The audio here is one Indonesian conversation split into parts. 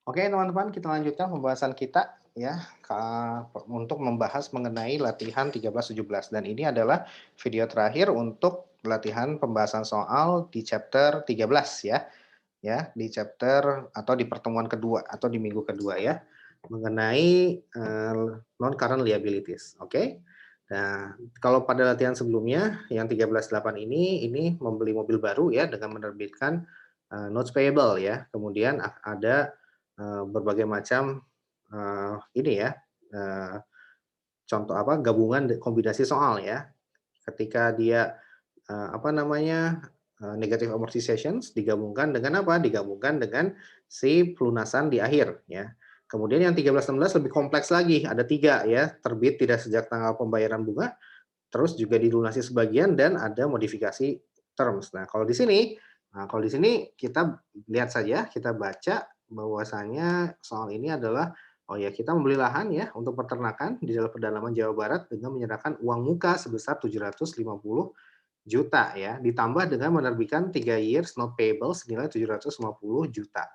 Oke, teman-teman, kita lanjutkan pembahasan kita ya untuk membahas mengenai latihan 13-17 dan ini adalah video terakhir untuk latihan pembahasan soal di chapter 13 ya. Ya, di chapter atau di pertemuan kedua atau di minggu kedua ya mengenai non current liabilities. Oke. Nah, kalau pada latihan sebelumnya yang 13.8 ini membeli mobil baru ya dengan menerbitkan notes payable ya. Kemudian ada berbagai macam ini ya eh, contoh apa gabungan kombinasi soal ya. Ketika dia apa namanya negative amortizations digabungkan dengan apa? Digabungkan dengan si pelunasan di akhir ya. Kemudian yang 13-16 lebih kompleks lagi, ada 3 ya, terbit tidak sejak tanggal pembayaran bunga, terus juga dilunasi sebagian dan ada modifikasi terms. Kalau di sini kita lihat saja, kita baca bahwasanya soal ini adalah oh ya kita membeli lahan ya untuk peternakan di dalam pedalaman Jawa Barat dengan menyerahkan uang muka sebesar 750 juta ya, ditambah dengan menerbitkan 3 years note payable senilai 750 juta.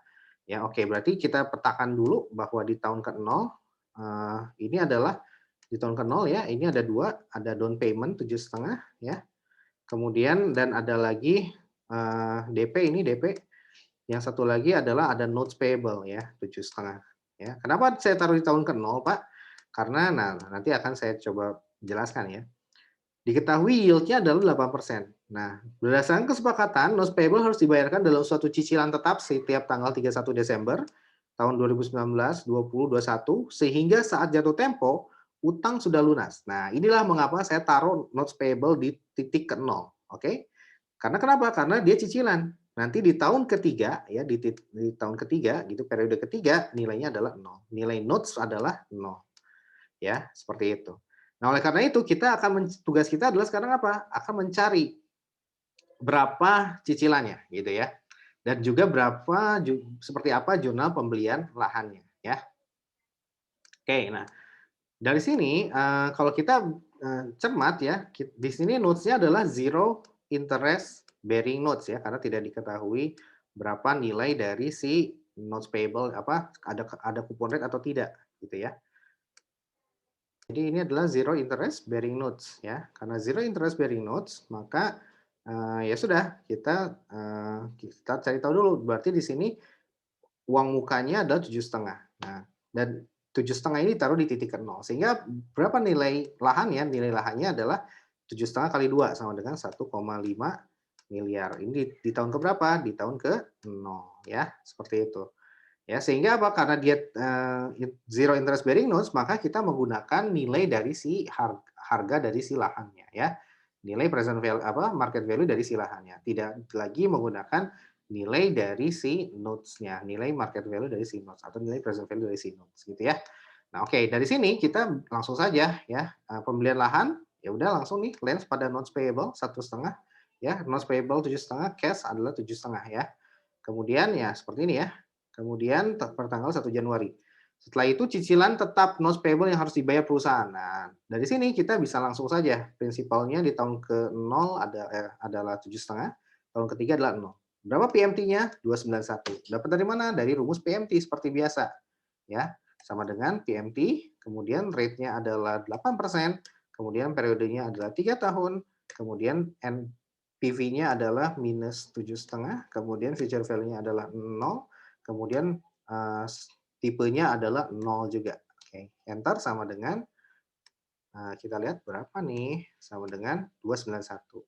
Ya, oke, berarti kita petakan dulu bahwa di tahun ke-0 ini adalah di tahun ke-0 ya, ini ada 2, ada down payment 7,5 ya. Kemudian dan ada lagi DP ini DP. Yang satu lagi adalah ada notes payable ya, 7,5 ya. Kenapa saya taruh di tahun ke-0, Pak? Karena nah nanti akan saya coba jelaskan ya. Diketahui yield-nya adalah 8%. Nah, berdasarkan kesepakatan, notes payable harus dibayarkan dalam suatu cicilan tetap setiap tanggal 31 Desember tahun 2019, 20, 21, sehingga saat jatuh tempo, utang sudah lunas. Nah, inilah mengapa saya taruh notes payable di titik ke-0. Oke? Karena kenapa? Karena dia cicilan. Nanti di tahun ketiga, ya di tahun ketiga, gitu periode ketiga, nilainya adalah 0. Nilai notes adalah 0. Ya, seperti itu. Nah, oleh karena itu kita akan tugas kita adalah sekarang apa? Akan mencari berapa cicilannya gitu ya. Dan juga berapa seperti apa jurnal pembelian lahannya ya. Oke, nah dari sini kalau kita cermat ya, di sini notes-nya adalah zero interest bearing notes ya karena tidak diketahui berapa nilai dari si notes payable apa ada coupon rate atau tidak gitu ya. Jadi ini adalah zero interest bearing notes ya. Karena zero interest bearing notes, maka ya sudah kita cari tahu dulu. Berarti di sini uang mukanya adalah 7,5. Nah, dan 7,5 ini taruh di titik ke 0. Sehingga berapa nilai lahannya? Nilai lahannya adalah 7,5 kali 2 sama dengan 1,5 miliar. Ini di tahun ke berapa? Di tahun ke 0 ya, seperti itu. Ya, sehingga apa? Karena dia zero interest bearing notes, maka kita menggunakan nilai dari si harga dari si lahannya ya. Nilai present value apa market value dari si lahannya. Tidak lagi menggunakan nilai dari si notes-nya, nilai market value dari si notes atau nilai present value dari si notes gitu ya. Nah, oke, dari sini kita langsung saja ya, pembelian lahan ya udah langsung nih lens pada notes payable 1,5 ya, notes payable 7,5, cash adalah 7,5 ya. Kemudian ya seperti ini ya. Kemudian per tanggal 1 Januari. Setelah itu cicilan tetap notes payable yang harus dibayar perusahaan. Nah, dari sini kita bisa langsung saja prinsipalnya di tahun ke-0 adalah 7,5, tahun ketiga adalah 0. Berapa PMT-nya? 291. Dapat dari mana? Dari rumus PMT seperti biasa. Ya, sama dengan PMT, kemudian rate-nya adalah 8%, kemudian periodenya adalah 3 tahun, kemudian NPV-nya adalah minus 7,5, kemudian future value-nya adalah 0, kemudian tipenya adalah 0 juga. Oke, enter sama dengan kita lihat berapa nih? Sama dengan 291.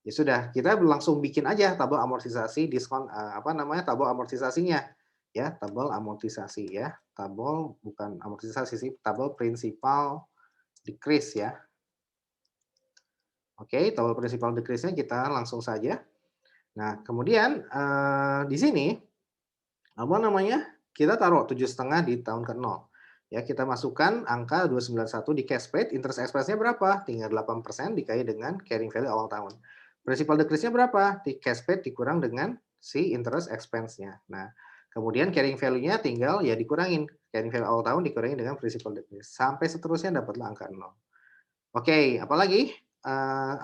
Ya sudah, kita langsung bikin aja tabel amortisasi diskon apa namanya? Tabel amortisasinya. Ya, tabel amortisasi ya. Tabel bukan amortisasi sih, tabel principal decrease ya. Oke, tabel principal decrease-nya kita langsung saja. Nah, kemudian di sini apa namanya, kita taruh 7,5 di tahun ke-0. Ya, kita masukkan angka 291 di cash paid, interest expense-nya berapa? Tinggal 8% dikali dengan carrying value awal tahun. Principal decrease-nya berapa? Di cash paid dikurang dengan si interest expense-nya. Nah, kemudian carrying value-nya tinggal ya dikurangin. Carrying value awal tahun dikurangi dengan principal decrease. Sampai seterusnya dapatlah angka 0. Oke, apalagi?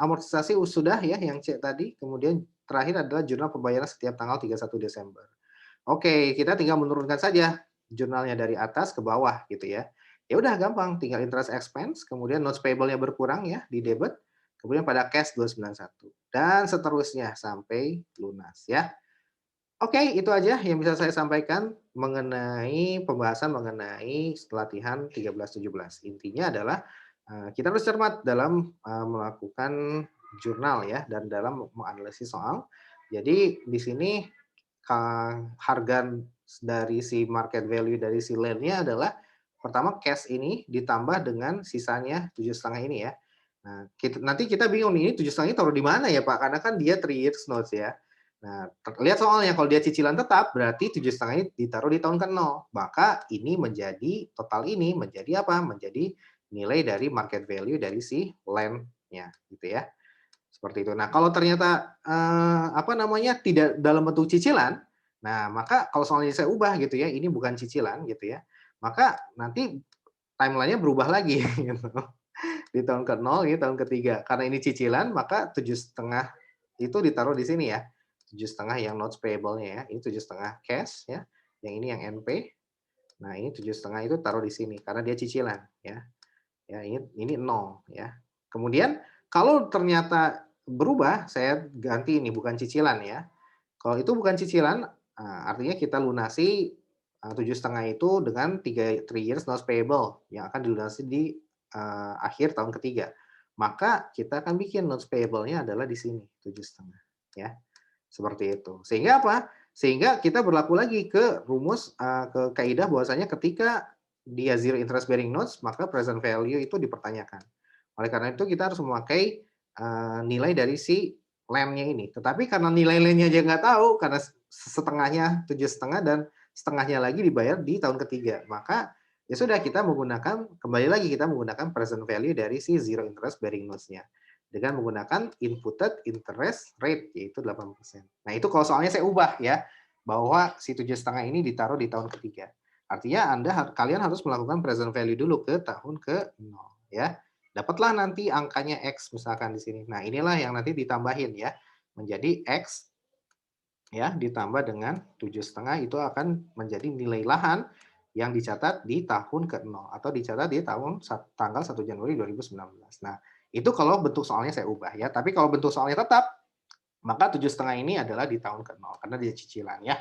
Amortisasi sudah ya yang C tadi. Kemudian terakhir adalah jurnal pembayaran setiap tanggal 31 Desember. Oke, kita tinggal menurunkan saja jurnalnya dari atas ke bawah gitu ya. Ya udah gampang, tinggal interest expense, kemudian notes payable-nya berkurang ya di debit, kemudian pada cash 291 dan seterusnya sampai lunas ya. Oke, itu aja yang bisa saya sampaikan mengenai pembahasan mengenai latihan 13-17. Intinya adalah kita harus cermat dalam melakukan jurnal ya dan dalam menganalisis soal. Jadi di sini harga dari si market value dari si land-nya adalah pertama cash ini ditambah dengan sisanya 7,5 ini ya. Nah, nanti kita bingung nih, ini 7,5 taruh di mana ya Pak? Karena kan dia 3 years notes ya. Nah, lihat soalnya kalau dia cicilan tetap berarti 7,5 ini ditaruh di tahun ke-0. Maka ini menjadi total ini menjadi apa? Menjadi nilai dari market value dari si land-nya gitu ya. Seperti itu. Nah, kalau ternyata apa namanya tidak dalam bentuk cicilan, nah maka kalau soalnya saya ubah gitu ya, ini bukan cicilan gitu ya, maka nanti timeline-nya berubah lagi gitu. Di tahun ke-0 ini tahun ketiga. Karena ini cicilan, maka 7,5 itu ditaruh di sini ya. 7,5 yang notes payable-nya ya. Ini 7,5 cash ya. Yang ini yang NP. Nah, ini 7,5 itu taruh di sini karena dia cicilan ya. Ya, ini 0 ya. Kemudian kalau ternyata berubah, saya ganti ini bukan cicilan ya. Kalau itu bukan cicilan, artinya kita lunasi 7,5 itu dengan 3 years notes payable yang akan dilunasi di akhir tahun ketiga. Maka kita akan bikin notes payable-nya adalah di sini 7,5 ya. Seperti itu. Sehingga apa? Sehingga kita berlaku lagi ke rumus ke kaidah bahwasanya ketika dia zero interest bearing notes, maka present value itu dipertanyakan. Oleh karena itu kita harus memakai nilai dari si land-nya ini. Tetapi karena nilai land-nya aja nggak tahu, karena setengahnya 7,5 dan setengahnya lagi dibayar di tahun ketiga. Maka ya sudah kita menggunakan, kembali lagi kita menggunakan present value dari si zero interest bearing notes-nya dengan menggunakan inputted interest rate yaitu 8%. Nah, itu kalau soalnya saya ubah ya, bahwa si 7,5 ini ditaruh di tahun ketiga. Artinya kalian harus melakukan present value dulu ke tahun ke-0 ya. Dapatlah nanti angkanya X misalkan di sini. Nah, inilah yang nanti ditambahin ya. Menjadi X ya ditambah dengan 7,5 itu akan menjadi nilai lahan yang dicatat di tahun ke-0 atau dicatat di tanggal 1 Januari 2019. Nah, itu kalau bentuk soalnya saya ubah ya. Tapi kalau bentuk soalnya tetap, maka 7,5 ini adalah di tahun ke-0 karena dia cicilan ya.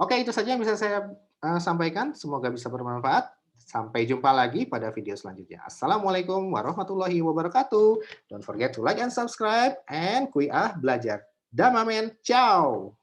Oke, itu saja yang bisa saya sampaikan. Semoga bisa bermanfaat. Sampai jumpa lagi pada video selanjutnya. Assalamualaikum warahmatullahi wabarakatuh. Don't forget to like and subscribe and kuy belajar. Damamen, ciao.